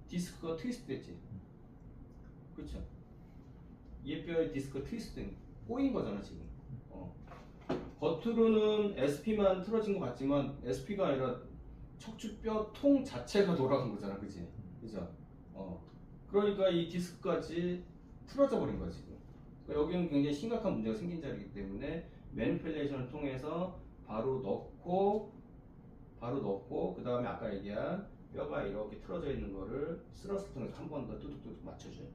디스크가 트위스트 됐지? 그쵸? 얘 뼈의 디스크가 트위스트 된, 꼬인 거잖아 지금. 겉으로는 SP만 틀어진 것 같지만 SP가 아니라 척추뼈 통 자체가 돌아간 거잖아, 그치? 그죠? 그러니까 이 디스크까지 틀어져 버린 거야 지금. 그러니까 여기는 굉장히 심각한 문제가 생긴 자리이기 때문에 매니플레이션을 통해서 바로 넣고 그 다음에 아까 얘기한 뼈가 이렇게 틀어져 있는 거를 스러스를 통해서 한 번 더 뚜둑뚜둑 맞춰줘야 돼.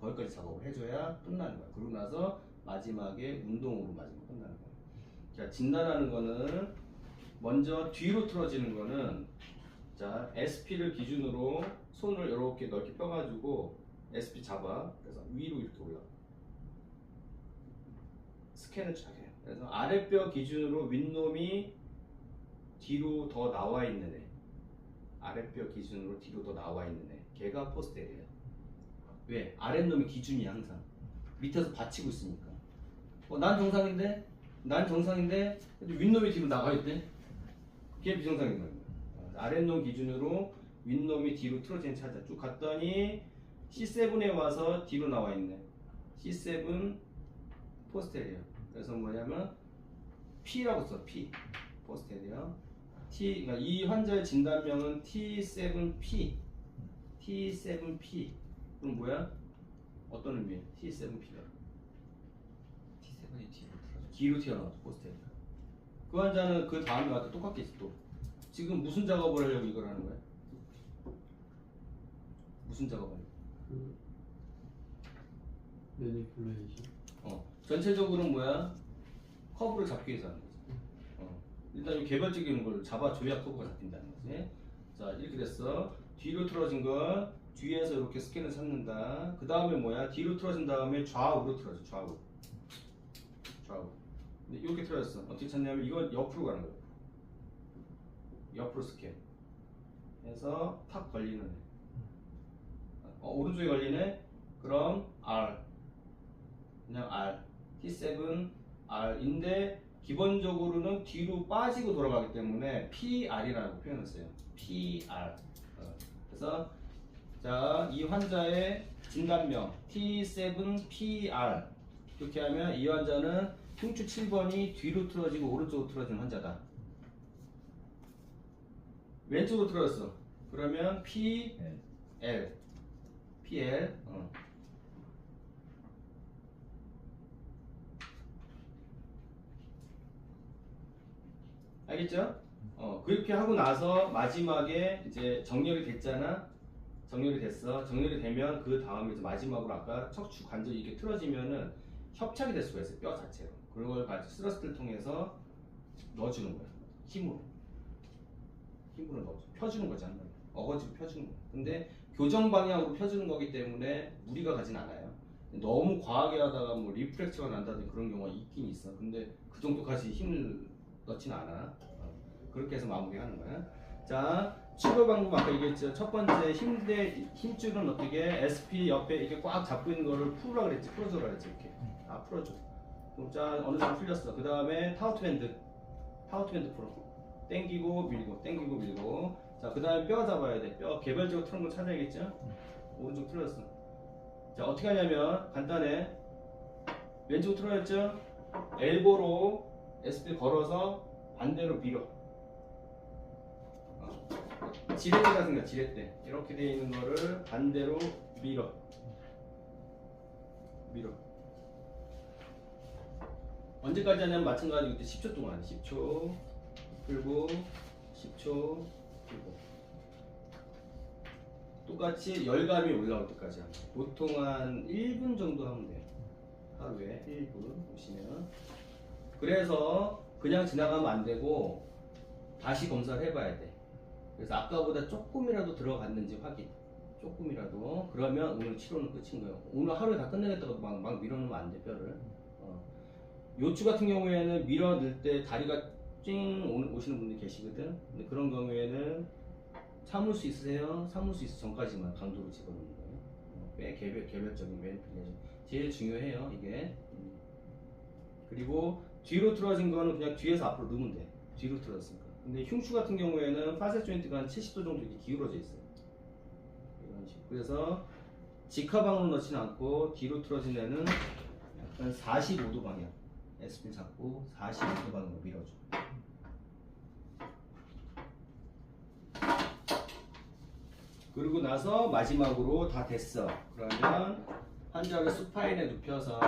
거기까지 작업을 해줘야 끝나는 거야. 그러고 나서 마지막에 운동으로 마지막 끝나는 거야. 자, 진단하는 거는 먼저 뒤로 틀어지는 거는, 자, SP를 기준으로 손을 이렇게 넓게 펴가지고 SP 잡아. 그래서 위로 이렇게 올라. 스캔을 쫙 해. 그래서 아랫뼈 기준으로 윗놈이 뒤로 더 나와 있는 애. 아랫뼈 기준으로 뒤로 더 나와 있는 애. 걔가 포스테리어야. 왜? 아랫놈이 기준이야 항상. 밑에서 받치고 있으니까. 난 정상인데? 난 정상인데? 윗놈이 뒤로 나가 있대? 걔 비정상인 거야. 아랫놈 기준으로 윗놈이 뒤로 틀어지는 찾아. 쭉 갔더니 C7에 와서 뒤로 나와 있네. C7 포스테리어. 그래서 뭐냐면 P라고 써. P. 포스테리어. T. 그러니까 이 환자의 진단명은 T7P. T7P. 그럼 뭐야? 어떤 의미야? T7P가 T7이 뒤로 틀어져. 뒤로 튀어나왔어. 포스테리어. 그 환자는 그 다음에 와도 똑같겠지 또. 지금 무슨 작업을 하려고 이걸 하는 거야? 무슨 작업을? 그 매니플레이션. 전체적으로는 뭐야? 커브를 잡기 위해서 하는 거지. 일단 이 개별적인 걸 잡아줘야 커브가 잡힌다는 거지. 자, 이렇게 됐어. 뒤로 틀어진 건 뒤에서 이렇게 스캔을 찾는다. 그 다음에 뭐야? 뒤로 틀어진 다음에 좌우로 틀어져. 좌우. 근데 이렇게 틀어졌어. 어떻게 찾냐면 이건 옆으로 가는 거야. 옆으로 스캔. 해서 탁 걸리는 애. 오른쪽에 걸리네? 그럼 R. 그냥 R. T7 R인데 기본적으로는 뒤로 빠지고 돌아가기 때문에 PR이라고 표현했어요. PR. 그래서 자, 이 환자의 진단명 T7PR 이렇게 하면 이 환자는 흉추 7번이 뒤로 틀어지고 오른쪽으로 틀어진 환자다. 왼쪽으로 틀어졌어. 그러면 PL. PL. 알겠죠? 그렇게 하고 나서 마지막에 이제 정렬이 됐잖아. 정렬이 됐어. 정렬이 되면 그 다음에 이제 마지막으로 아까 척추 관절이 이렇게 틀어지면은 협착이 될 수가 있어요. 뼈 자체로. 그런 걸 가지고 스러스트를 통해서 넣어주는 거야. 힘으로 넣어줘. 펴주는 거지 한 마리. 어거지로 펴주는 거야. 근데 교정 방향으로 펴주는 거기 때문에 무리가 가진 않아요. 너무 과하게 하다가 뭐 리프렉처가 난다든지 그런 경우가 있긴 있어. 근데 그 정도까지 힘을 넣진 않아. 그렇게 해서 마무리하는 거야. 자, 치료 방법 아까 얘기했죠. 첫 번째 힘줄은 어떻게 SP 옆에 이렇게 꽉 잡고 있는 거를 풀으라 그랬지. 풀어줘라 그랬지. 이렇게 풀어줘. 그럼 자, 어느 정도 풀렸어. 그 다음에 타우트밴드 풀어. 땡기고 밀고. 자, 그 다음에 뼈 잡아야 돼. 뼈 개별적으로 틀은 거 찾아야겠죠. 오른쪽 틀었어. 자, 어떻게 하냐면 간단해. 왼쪽 틀어졌죠. 엘보로 SP 걸어서 반대로 밀어. 지렛대가 생겨. 지렛대 이렇게 돼 있는 거를 반대로 밀어. 언제까지 하냐면 마찬가지로 이때 10초 동안 10초 풀고 10초 풀고 똑같이 열감이 올라올 때까지 하면 돼. 보통 한 1분 정도 하면 돼. 하루에 1분 보시면. 그래서 그냥 지나가면 안 되고 다시 검사를 해봐야 돼. 그래서 아까보다 조금이라도 들어갔는지 확인. 조금이라도. 그러면 오늘 치료는 끝인 거예요. 오늘 하루에 다 끝내겠다고 막 밀어넣으면 안 돼, 뼈를. 요추 같은 경우에는 밀어 넣을 때 다리가 찡 오시는 분들이 계시거든. 근데 그런 경우에는 참을 수 있으세요? 참을 수 있을 전까지만 강도로 집어넣는 거예요. 뼈 개별적인 매니플레이션 제일 중요해요, 이게. 그리고 뒤로 틀어진 거는 그냥 뒤에서 앞으로 넣으면 돼. 뒤로 틀어졌으니까. 근데 흉추 같은 경우에는 파셋 조인트가 한 70도 정도 이렇게 기울어져 있어요. 이런 식으로. 그래서 직하방으로 넣지는 않고 뒤로 틀어진 애는 약간 45도 방향. SP 잡고 45도 방향으로 밀어줘. 그리고 나서 마지막으로 다 됐어. 그러면 환자를 수파인에 눕혀서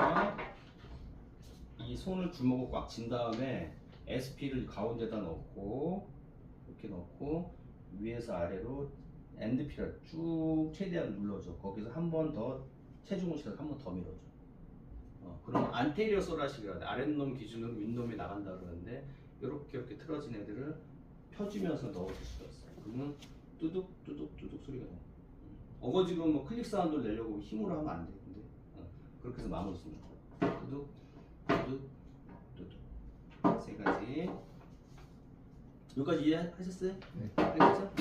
이 손을 주먹으로 꽉 쥔 다음에 SP를 가운데다 넣고 이렇게 넣고 위에서 아래로 엔드피를 쭉 최대한 눌러줘. 거기서 한 번 더 체중을 실어서 한 번 더 밀어줘. 그럼 안테리어 소라식이라 아랫놈 기준으로 윗놈이 나간다 그러는데 이렇게 틀어진 애들을 펴주면서 넣어줄 수가 있어요. 그러면 뚜둑 소리가 나요. 어거지로 뭐 클릭 사운드를 내려고 힘으로 하면 안 돼. 근데 그렇게 해서 마무리 씁니다. 뚜둑. 세 가지. 여기까지 이해하셨어요? 네. 알겠죠?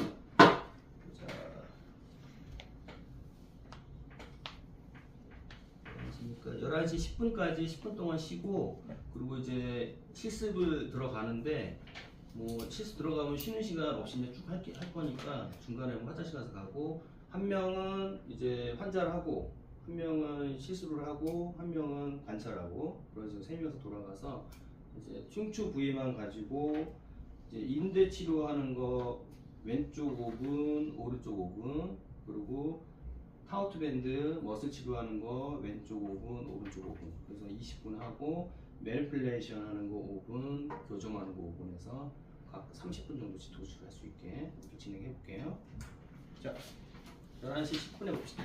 자, 11시 10분까지 10분 동안 쉬고, 그리고 이제 실습을 들어가는데, 뭐 실습 들어가면 쉬는 시간 없이 이제 쭉 할 거니까 중간에 뭐 화장실 가서 가고, 한 명은 이제 환자를 하고, 한 명은 실습을 하고, 한 명은 관찰하고, 그래서 세 명이서 돌아가서 이제 흉추 부위만 가지고 이제 인대 치료하는 거 왼쪽 5분, 오른쪽 5분, 그리고 타우트 밴드 머슬 치료하는 거 왼쪽 5분, 오른쪽 5분. 그래서 20분 하고 매니플레이션 하는 거 5분, 교정하는 거 5분 해서 각 30분 정도씩 도출할 수 있게 이렇게 진행해 볼게요. 자, 11시 10분에 봅시다.